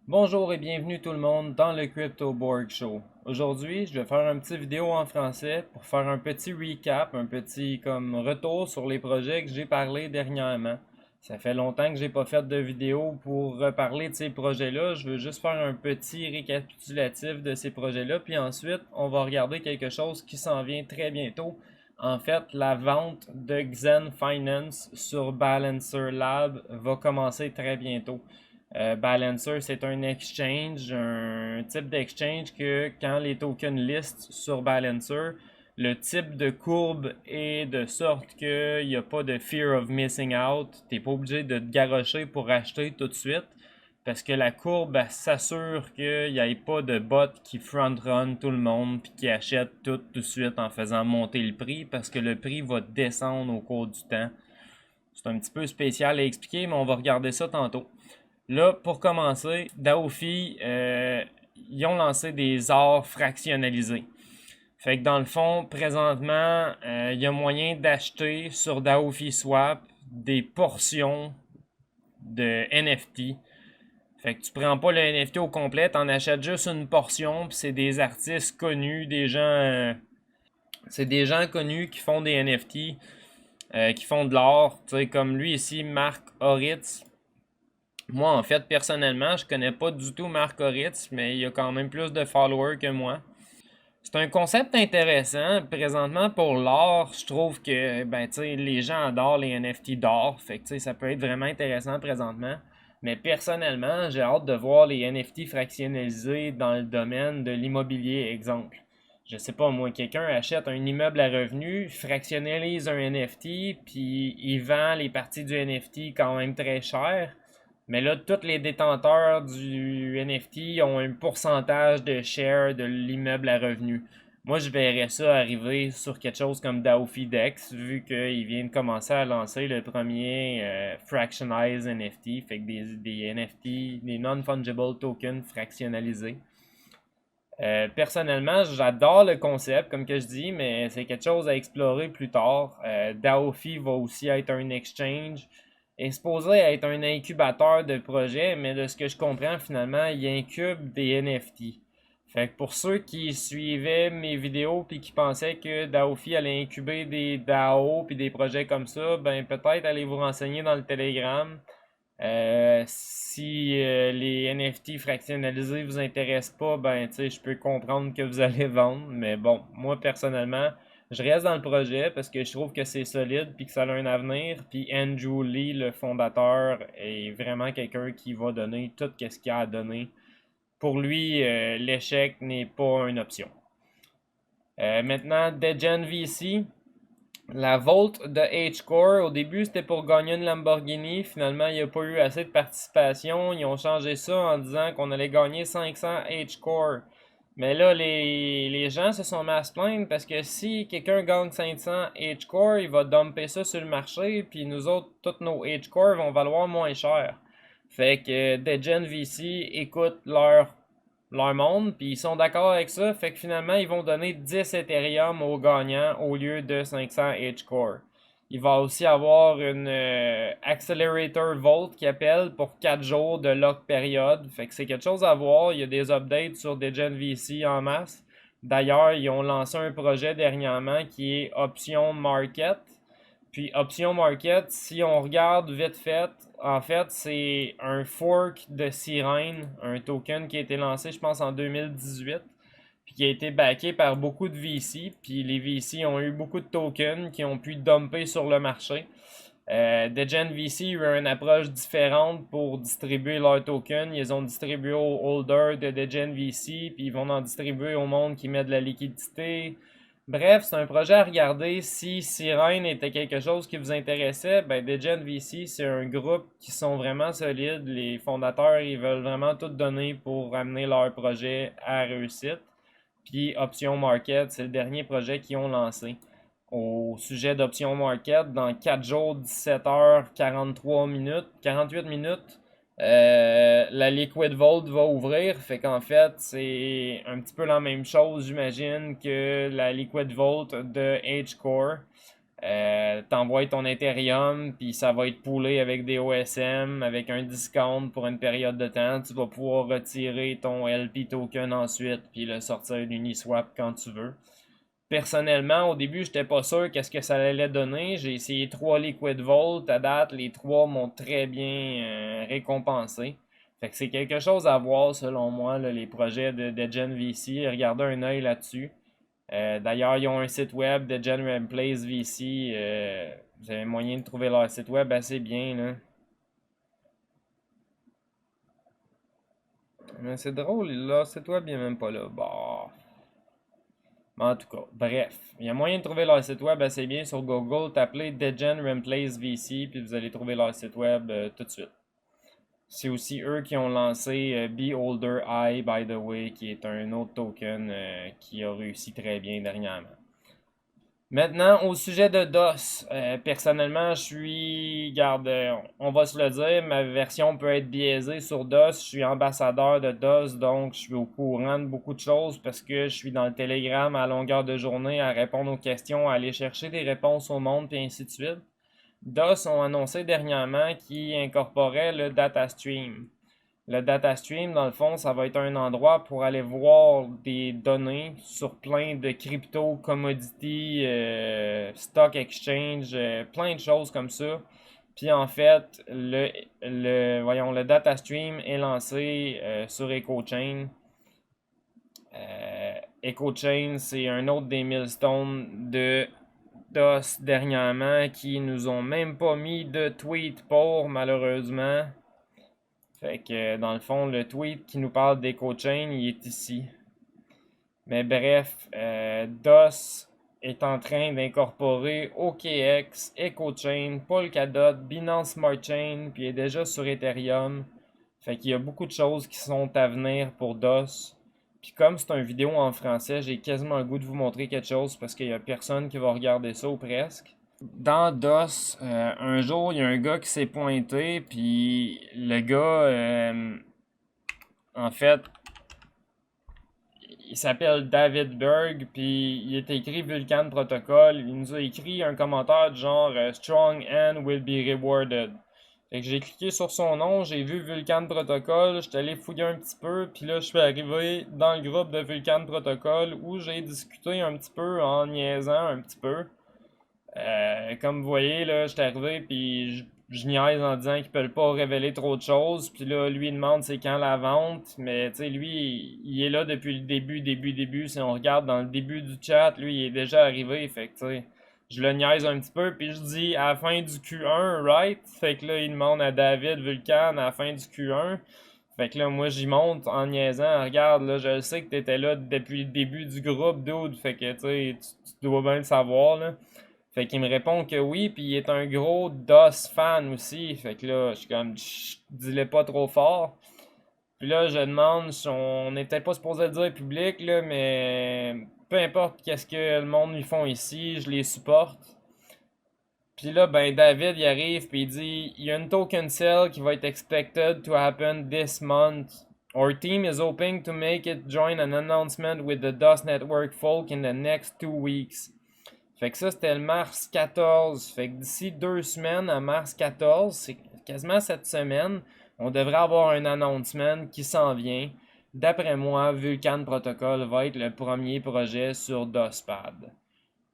Bonjour et bienvenue tout le monde dans le Crypto Borg Show. Aujourd'hui, je vais faire une petite vidéo en français pour faire un petit recap, un petit comme retour sur les projets que j'ai parlé dernièrement. Ça fait longtemps que j'ai pas fait de vidéo pour reparler de ces projets-là. Je veux juste faire un petit récapitulatif de ces projets-là, puis ensuite, on va regarder quelque chose qui s'en vient très bientôt. En fait, la vente de Xen Finance sur Balancer Lab va commencer très bientôt. Balancer, c'est un exchange, un type d'exchange que quand les tokens listent sur Balancer, le type de courbe est de sorte qu'il n'y a pas de fear of missing out. Tu n'es pas obligé de te garrocher pour acheter tout de suite parce que la courbe s'assure qu'il n'y ait pas de bot qui front-run tout le monde puis qui achète tout de suite en faisant monter le prix parce que le prix va descendre au cours du temps. C'est un petit peu spécial à expliquer, mais on va regarder ça tantôt. Là, pour commencer, Daofi, ils ont lancé des ors fractionnalisés. Fait que dans le fond, présentement, il y a moyen d'acheter sur Daofi Swap des portions de NFT. Fait que tu prends pas le NFT au complet, t'en achètes juste une portion, puis c'est des artistes connus, des gens, c'est des gens connus qui font des NFT, qui font de l'art, tu sais, comme lui ici, Marc Horitz. Moi, en fait, personnellement, je connais pas du tout Marc Horitz, mais il a quand même plus de followers que moi. C'est un concept intéressant. Présentement, pour l'art, je trouve que ben, les gens adorent les NFT d'art. Fait que ça peut être vraiment intéressant présentement. Mais personnellement, j'ai hâte de voir les NFT fractionnalisés dans le domaine de l'immobilier, exemple. Je sais pas, moi, quelqu'un achète un immeuble à revenu, fractionnalise un NFT, puis il vend les parties du NFT quand même très cher. Mais là, tous les détenteurs du NFT ont un pourcentage de share de l'immeuble à revenu. Moi, je verrais ça arriver sur quelque chose comme DAOFiDEX, vu qu'il vient de commencer à lancer le premier fractionalized NFT, fait que des NFT, des non-fungible tokens fractionnalisés. Personnellement, j'adore le concept, comme que je dis, mais c'est quelque chose à explorer plus tard. DAOFi va aussi être un exchange, est supposé être un incubateur de projets, mais de ce que je comprends, finalement, il incube des NFT. Fait que pour ceux qui suivaient mes vidéos puis qui pensaient que DAOFi allait incuber des DAO puis des projets comme ça, ben peut-être allez vous renseigner dans le Telegram. Si les NFT fractionnalisés vous intéressent pas, ben tu sais, je peux comprendre que vous allez vendre, mais bon, moi personnellement, je reste dans le projet parce que je trouve que c'est solide puis que ça a un avenir. Puis Andrew Lee, le fondateur, est vraiment quelqu'un qui va donner tout ce qu'il a à donner. Pour lui, l'échec n'est pas une option. Maintenant, Degen VC. La Volt de H-Core, au début c'était pour gagner une Lamborghini. Finalement, il n'y a pas eu assez de participation. Ils ont changé ça en disant qu'on allait gagner 500 H-Core. Mais là, les gens se sont mis à se plaindre parce que si quelqu'un gagne 500 H-Core, il va dumper ça sur le marché. Puis nous autres, tous nos H-Core vont valoir moins cher. Fait que Degen VC écoute leur monde, puis ils sont d'accord avec ça, fait que finalement, ils vont donner 10 Ethereum aux gagnants au lieu de 500 H-Core. Il va aussi avoir une Accelerator Vault qui appelle pour 4 jours de lock période. Fait que c'est quelque chose à voir. Il y a des updates sur Degen VC en masse. D'ailleurs, ils ont lancé un projet dernièrement qui est Option Market. Puis Option Market, si on regarde vite fait, en fait, c'est un fork de Sirene, un token qui a été lancé, je pense, en 2018, puis qui a été backé par beaucoup de VC. Puis les VC ont eu beaucoup de tokens qui ont pu dumper sur le marché. Degen VC a eu une approche différente pour distribuer leurs tokens. Ils ont distribué aux holders de Degen VC, puis ils vont en distribuer au monde qui met de la liquidité. Bref, c'est un projet à regarder. Si Sirene était quelque chose qui vous intéressait, ben Degen VC, c'est un groupe qui sont vraiment solides. Les fondateurs, ils veulent vraiment tout donner pour amener leur projet à réussite. Puis Option Market, c'est le dernier projet qu'ils ont lancé. Au sujet d'Option Market, dans 4 jours, 17h, 43 minutes, 48 minutes, la Liquid Vault va ouvrir. Fait qu'en fait, c'est un petit peu la même chose, j'imagine, que la Liquid Vault de H-Core. T'envoies ton Ethereum, puis ça va être poolé avec des OSM, avec un discount pour une période de temps. Tu vas pouvoir retirer ton LP token ensuite, puis le sortir d'Uniswap quand tu veux. Personnellement, au début, j'étais pas sûr qu'est-ce que ça allait donner. J'ai essayé 3 Liquid Vault. À date, les 3 m'ont très bien récompensé. Fait que c'est quelque chose à voir selon moi, là, les projets de Gen VC. Regardez un œil là-dessus. D'ailleurs, ils ont un site web de Gen Replace VC. Vous avez moyen de trouver leur site web assez bien, là. Mais c'est drôle, leur site web, il est même pas là. Bah. Mais en tout cas, bref, il y a moyen de trouver leur site web assez bien sur Google. Tapez Degen Replace VC, puis vous allez trouver leur site web tout de suite. C'est aussi eux qui ont lancé Beholder Eye, by the way, qui est un autre token qui a réussi très bien dernièrement. Maintenant, au sujet de DOS, personnellement, je suis, garde, on va se le dire, ma version peut être biaisée sur DOS. Je suis ambassadeur de DOS, donc je suis au courant de beaucoup de choses parce que je suis dans le Telegram à longueur de journée à répondre aux questions, à aller chercher des réponses au monde, et ainsi de suite. DOS ont annoncé dernièrement qu'ils incorporaient le data stream. Le data stream, dans le fond, ça va être un endroit pour aller voir des données sur plein de crypto, commodities, stock exchange, plein de choses comme ça. Puis en fait, le data stream est lancé sur EcoChain. EcoChain, c'est un autre des milestones de DOS dernièrement qui nous ont même pas mis de tweet pour, malheureusement. Fait que dans le fond, le tweet qui nous parle d'EcoChain, il est ici. Mais bref, DOS est en train d'incorporer OKX, EcoChain, Polkadot, Binance Smart Chain, puis il est déjà sur Ethereum. Fait qu'il y a beaucoup de choses qui sont à venir pour DOS. Puis comme c'est une vidéo en français, j'ai quasiment le goût de vous montrer quelque chose parce qu'il y a personne qui va regarder ça ou presque. Dans DOS, un jour, il y a un gars qui s'est pointé, puis le gars, en fait, il s'appelle David Berg, puis il est écrit Vulcan Protocol. Il nous a écrit un commentaire du genre Strong Hand will be rewarded. Fait que j'ai cliqué sur son nom, j'ai vu Vulcan Protocol, j'étais allé fouiller un petit peu, puis là je suis arrivé dans le groupe de Vulcan Protocol où j'ai discuté un petit peu en niaisant un petit peu. Comme vous voyez, là, j'étais arrivé, puis je niaise en disant qu'ils peuvent pas révéler trop de choses. Puis là, lui, il demande c'est quand la vente. Mais, tu sais, lui, il est là depuis le début. Si on regarde dans le début du chat, lui, il est déjà arrivé. Fait que, tu sais, je le niaise un petit peu. Puis je dis à la fin du Q1, right? Fait que là, il demande à David Vulcan à la fin du Q1. Fait que là, moi, j'y monte en niaisant. Regarde, là, je sais que t'étais là depuis le début du groupe, dude. Fait que, tu sais, tu dois bien le savoir, là. Fait qu'il me répond que oui, puis il est un gros DOS fan aussi. Fait que là, je suis comme, dis-le pas trop fort. Puis là, je demande, on n'était pas supposé le dire public, là, mais peu importe qu'est-ce que le monde lui font ici, je les supporte. Puis là, ben David, il arrive, puis il dit, il y a une token sale qui va être expected to happen this month. Our team is hoping to make it join an announcement with the DOS Network folk in the next 2 weeks. Fait que ça, c'était le mars 14. Fait que d'ici 2 semaines, à mars 14, c'est quasiment cette semaine, on devrait avoir un announcement qui s'en vient. D'après moi, Vulcan Protocol va être le premier projet sur DOSPad.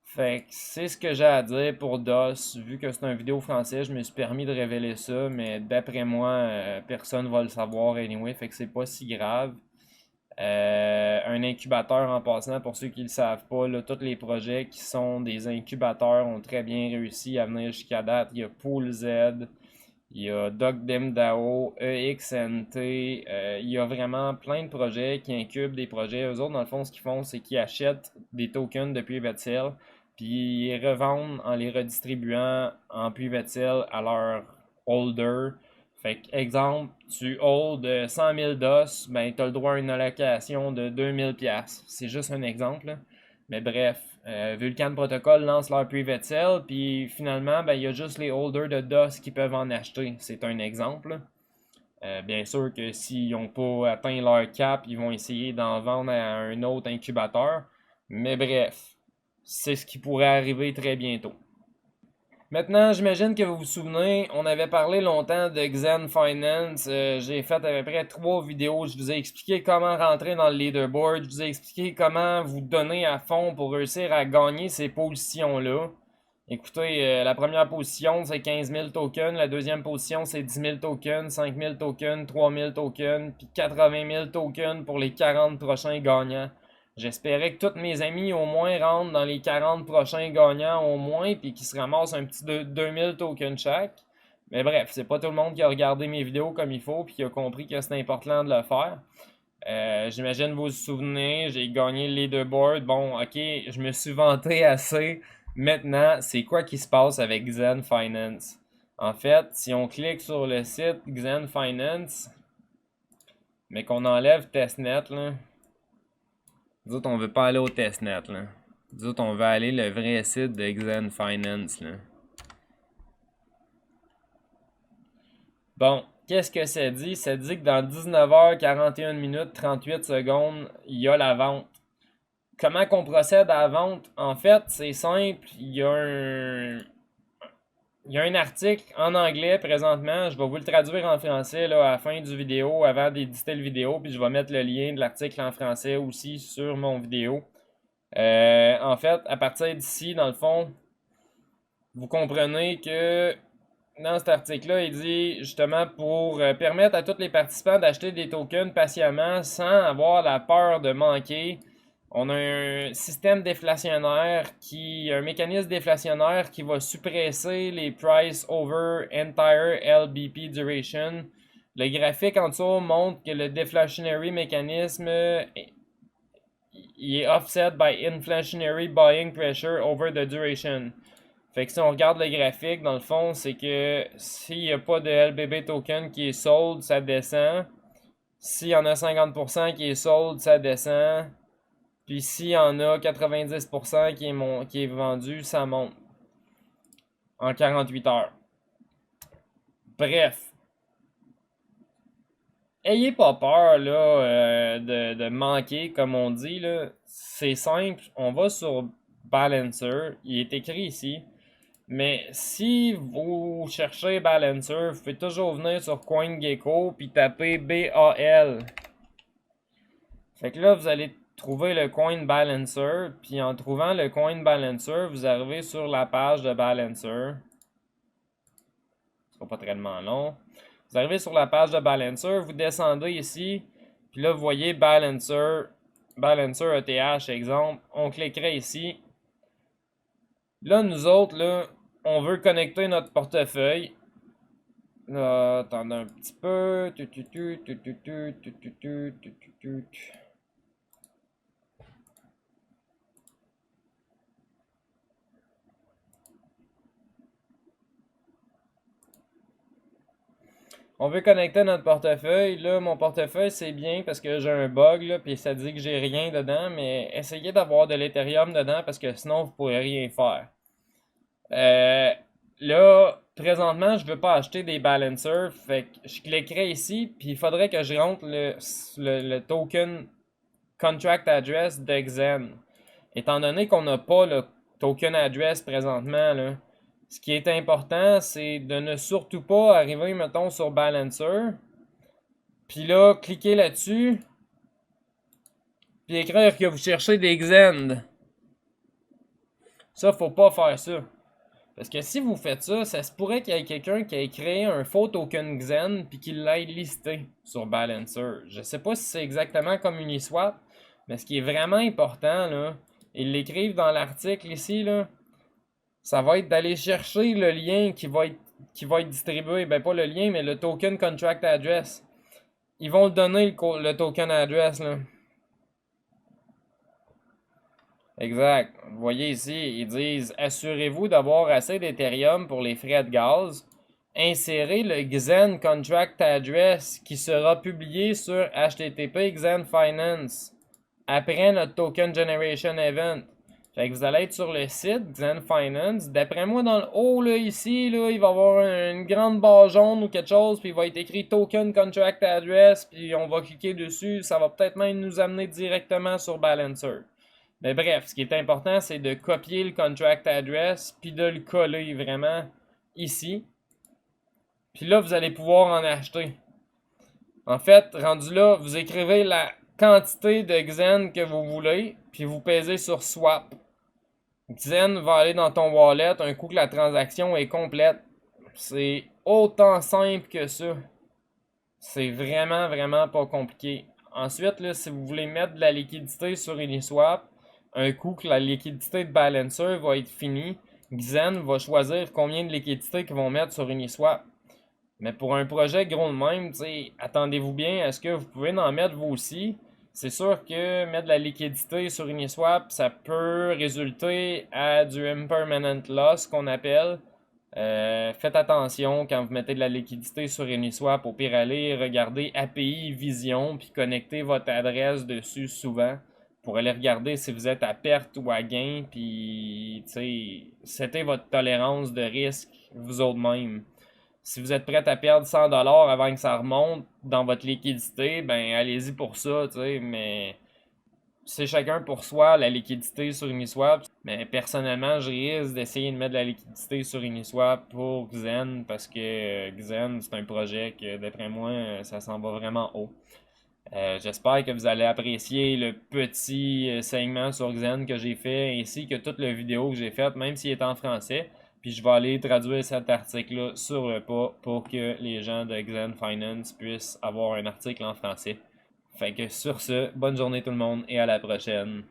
Fait que c'est ce que j'ai à dire pour DOS. Vu que c'est une vidéo française, je me suis permis de révéler ça, mais d'après moi, personne va le savoir anyway, fait que c'est pas si grave. Un incubateur en passant, pour ceux qui ne le savent pas, là, tous les projets qui sont des incubateurs ont très bien réussi à venir jusqu'à date. Il y a PoolZ, il y a DocDemDAO, EXNT, il y a vraiment plein de projets qui incubent des projets. Eux autres, dans le fond, ce qu'ils font, c'est qu'ils achètent des tokens de PivoTel, puis ils les revendent en les redistribuant en PivoTel à leurs holders. Fait que, exemple, tu hold 100 000 DOS, ben, tu as le droit à une allocation de 2000 $. C'est juste un exemple, là. Mais bref, Vulcan Protocol lance leur PivoTel, puis finalement, ben, il y a juste les holders de DOS qui peuvent en acheter. C'est un exemple. Bien sûr que s'ils n'ont pas atteint leur cap, ils vont essayer d'en vendre à un autre incubateur. Mais bref, c'est ce qui pourrait arriver très bientôt. Maintenant, j'imagine que vous vous souvenez, on avait parlé longtemps de Xen Finance. J'ai fait à peu près 3 vidéos. Je vous ai expliqué comment rentrer dans le leaderboard. Je vous ai expliqué comment vous donner à fond pour réussir à gagner ces positions-là. Écoutez, la première position, c'est 15 000 tokens. La deuxième position, c'est 10 000 tokens, 5 000 tokens, 3 000 tokens, puis 80 000 tokens pour les 40 prochains gagnants. J'espérais que tous mes amis au moins rentrent dans les 40 prochains gagnants au moins, puis qu'ils se ramassent un petit 2000 tokens chaque. Mais bref, c'est pas tout le monde qui a regardé mes vidéos comme il faut, puis qui a compris que c'est important de le faire. J'imagine vous vous souvenez, j'ai gagné le leaderboard. Bon, ok, je me suis vanté assez. Maintenant, c'est quoi qui se passe avec Xen Finance? En fait, si on clique sur le site Xen Finance, mais qu'on enlève testnet, là, nous autres, on veut pas aller au testnet, là. Nous autres, on veut aller le vrai site de Xen Finance, là. Bon, qu'est-ce que ça dit? Ça dit que dans 19h41 minutes 38 secondes, il y a la vente. Comment qu'on procède à la vente? En fait, c'est simple. Il y a un article en anglais présentement. Je vais vous le traduire en français là, à la fin du vidéo, avant d'éditer le vidéo. Puis je vais mettre le lien de l'article en français aussi sur mon vidéo. En fait, à partir d'ici, dans le fond, vous comprenez que dans cet article-là, il dit justement pour permettre à tous les participants d'acheter des tokens patiemment sans avoir la peur de manquer. On a un système déflationnaire un mécanisme déflationnaire qui va suppresser les price over entire LBP duration. Le graphique en dessous montre que le deflationary mécanisme il est offset by inflationary buying pressure over the duration. Fait que si on regarde le graphique, dans le fond, c'est que s'il n'y a pas de LBB token qui est sold, ça descend. S'il y en a 50% qui est sold, ça descend. Puis s'il y en a 90% qui est vendu, ça monte. En 48 heures. Bref. Ayez pas peur là, de manquer, comme on dit. C'est simple. On va sur Balancer. Il est écrit ici. Mais si vous cherchez Balancer, vous pouvez toujours venir sur CoinGecko puis taper BAL. Fait que là, vous allez trouver le Coin Balancer. Puis en trouvant le Coin Balancer, vous arrivez sur la page de Balancer. Ce sera pas très long. Vous arrivez sur la page de Balancer, vous descendez ici. Puis là, vous voyez Balancer ETH, exemple. On cliquerait ici. Là, nous autres, là, on veut connecter notre portefeuille. Là, attendez un petit peu. On veut connecter notre portefeuille. Là, mon portefeuille, c'est bien parce que j'ai un bug, là, puis ça dit que j'ai rien dedans. Mais essayez d'avoir de l'Ethereum dedans parce que sinon, vous pourrez rien faire. Là, présentement, je veux pas acheter des balancers. Fait que je cliquerai ici, puis il faudrait que je rentre le token contract address de Xen. Étant donné qu'on n'a pas le token address présentement, là, ce qui est important, c'est de ne surtout pas arriver, mettons, sur Balancer. Puis là, cliquez là-dessus. Puis écrire que vous cherchez des Xen. Ça, faut pas faire ça. Parce que si vous faites ça, ça se pourrait qu'il y ait quelqu'un qui ait créé un faux token Xen puis qu'il l'ait listé sur Balancer. Je sais pas si c'est exactement comme Uniswap, mais ce qui est vraiment important, là, ils l'écrivent dans l'article ici, là, ça va être d'aller chercher le lien qui va être distribué. Ben pas le lien, mais le token contract address. Ils vont le donner le token address, là. Exact. Vous voyez ici, ils disent assurez-vous d'avoir assez d'Ethereum pour les frais de gaz. Insérez le Xen Contract Address qui sera publié sur HTTP Xen Finance après notre Token Generation Event. Fait que vous allez être sur le site Xen Finance. D'après moi, dans le haut, là, ici, là, il va y avoir une grande barre jaune ou quelque chose, puis il va être écrit Token Contract Address, puis on va cliquer dessus. Ça va peut-être même nous amener directement sur Balancer. Mais bref, ce qui est important, c'est de copier le contract address puis de le coller vraiment ici. Puis là, vous allez pouvoir en acheter. En fait, rendu là, vous écrivez la quantité de Xen que vous voulez, puis vous pesez sur Swap. Xen va aller dans ton wallet un coup que la transaction est complète. C'est autant simple que ça. C'est vraiment, vraiment pas compliqué. Ensuite, là, si vous voulez mettre de la liquidité sur Uniswap, un coup que la liquidité de Balancer va être finie, Xen va choisir combien de liquidité qu'ils vont mettre sur Uniswap. Mais pour un projet gros de même, attendez-vous bien à ce que vous pouvez en mettre vous aussi. C'est sûr que mettre de la liquidité sur Uniswap, ça peut résulter à du impermanent loss qu'on appelle. Faites attention quand vous mettez de la liquidité sur Uniswap. Au pire, allez regarder API Vision puis connectez votre adresse dessus souvent pour aller regarder si vous êtes à perte ou à gain. Puis, c'était votre tolérance de risque vous autres même. Si vous êtes prêt à perdre 100$ avant que ça remonte dans votre liquidité, ben allez-y pour ça, mais c'est chacun pour soi la liquidité sur Uniswap. Mais personnellement, je risque d'essayer de mettre de la liquidité sur Uniswap pour Xen parce que Xen, c'est un projet que d'après moi, ça s'en va vraiment haut. J'espère que vous allez apprécier le petit segment sur Xen que j'ai fait ainsi que toute la vidéo que j'ai faite, même s'il est en français. Puis je vais aller traduire cet article-là sur le pas pour que les gens de Xen Finance puissent avoir un article en français. Fait que sur ce, bonne journée tout le monde et à la prochaine.